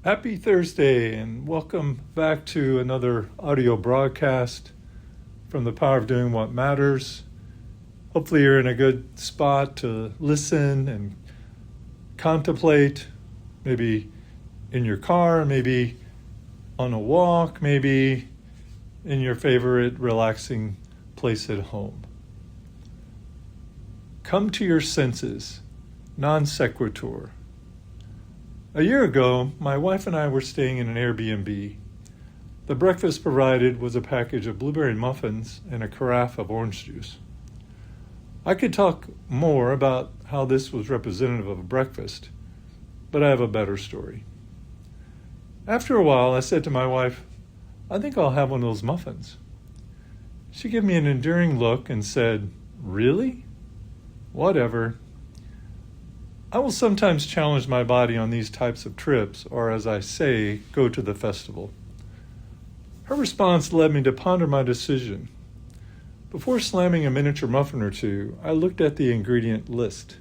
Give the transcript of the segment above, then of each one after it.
Happy Thursday and welcome back to another audio broadcast from the Power of Doing What Matters. Hopefully you're in a good spot to listen and contemplate, maybe in your car, maybe on a walk, maybe in your favorite relaxing place at home. Come to your senses, non sequitur. A year ago, my wife and I were staying in an Airbnb. The breakfast provided was a package of blueberry muffins and a carafe of orange juice. I could talk more about how this was representative of a breakfast, but I have a better story. After a while, I said to my wife, "I think I'll have one of those muffins." She gave me an enduring look and said, "Really? Whatever." I will sometimes challenge my body on these types of trips, or as I say, go to the festival. Her response led me to ponder my decision. Before slamming a miniature muffin or two, I looked at the ingredient list.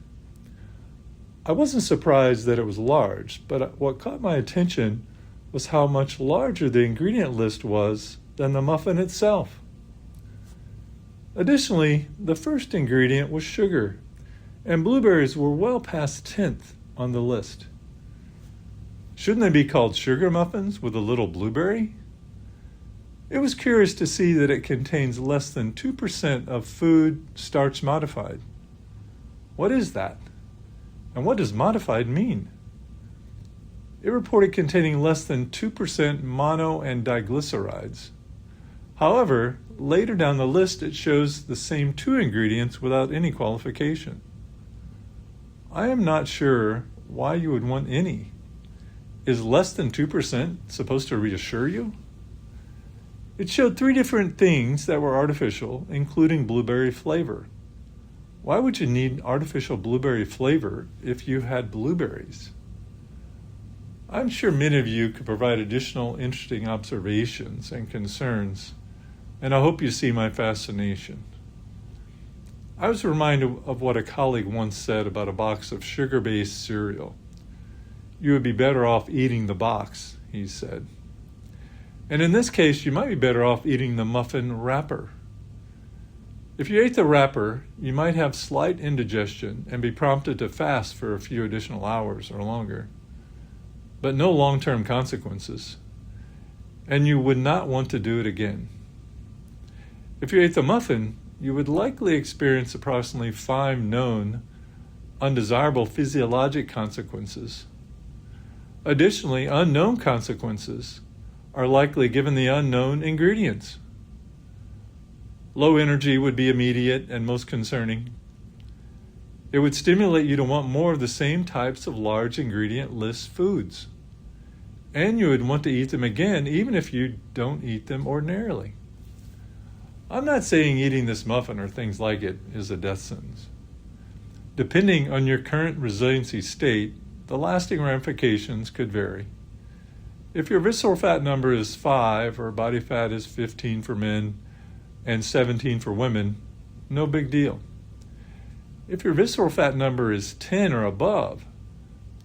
I wasn't surprised that it was large, but what caught my attention was how much larger the ingredient list was than the muffin itself. Additionally, the first ingredient was sugar, and blueberries were well past 10th on the list. Shouldn't they be called sugar muffins with a little blueberry? It was curious to see that it contains less than 2% of food starch modified. What is that? And what does modified mean? It reported containing less than 2% mono and diglycerides. However, later down the list it shows the same two ingredients without any qualification. I am not sure why you would want any. Is less than 2% supposed to reassure you? It showed 3 different things that were artificial, including blueberry flavor. Why would you need artificial blueberry flavor if you had blueberries? I'm sure many of you could provide additional interesting observations and concerns, and I hope you see my fascination. I was reminded of what a colleague once said about a box of sugar-based cereal. You would be better off eating the box, he said. And in this case, you might be better off eating the muffin wrapper. If you ate the wrapper, you might have slight indigestion and be prompted to fast for a few additional hours or longer, but no long-term consequences, and you would not want to do it again. If you ate the muffin, you would likely experience approximately 5 known undesirable physiologic consequences. Additionally, unknown consequences are likely given the unknown ingredients. Low energy would be immediate and most concerning. It would stimulate you to want more of the same types of large ingredient list foods. And you would want to eat them again even if you don't eat them ordinarily. I'm not saying eating this muffin or things like it is a death sentence. Depending on your current resiliency state, the lasting ramifications could vary. If your visceral fat number is 5 or body fat is 15 for men and 17 for women, no big deal. If your visceral fat number is 10 or above,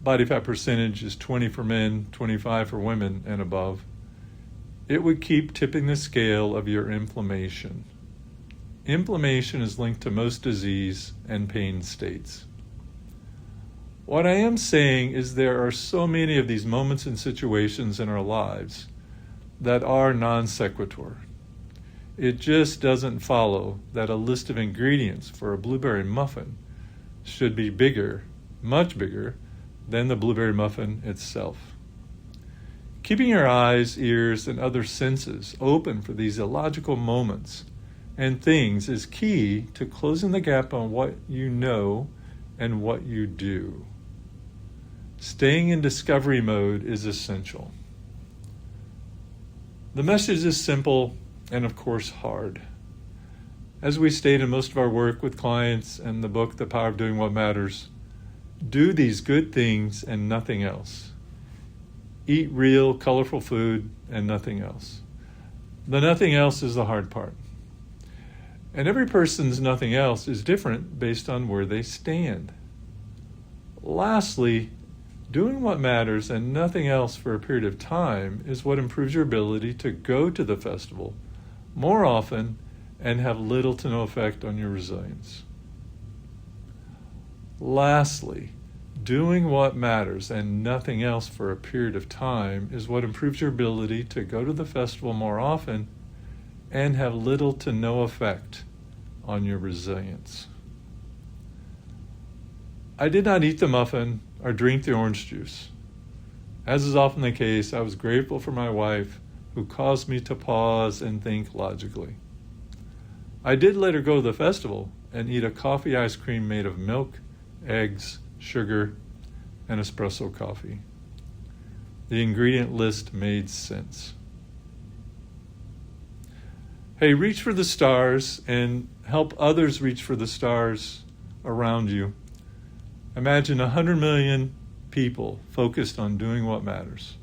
body fat percentage is 20 for men, 25 for women and above, it would keep tipping the scale of your inflammation. Inflammation is linked to most disease and pain states. What I am saying is there are so many of these moments and situations in our lives that are non sequitur. It just doesn't follow that a list of ingredients for a blueberry muffin should be bigger, much bigger, than the blueberry muffin itself. Keeping your eyes, ears, and other senses open for these illogical moments and things is key to closing the gap on what you know and what you do. Staying in discovery mode is essential. The message is simple and, of course, hard. As we state in most of our work with clients and the book, The Power of Doing What Matters, do these good things and nothing else. Eat real, colorful food and nothing else. The nothing else is the hard part. And every person's nothing else is different based on where they stand. Lastly, Doing what matters and nothing else for a period of time is what improves your ability to go to the festival more often and have little to no effect on your resilience. Lastly, doing what matters and nothing else for a period of time is what improves your ability to go to the festival more often and have little to no effect on your resilience. I did not eat the muffin or drink the orange juice. As is often the case, I was grateful for my wife, who caused me to pause and think logically. I did let her go to the festival and eat a coffee ice cream made of milk, eggs, sugar, and espresso coffee. The ingredient list made sense. Hey, reach for the stars and help others reach for the stars around you. Imagine 100 million people focused on doing what matters.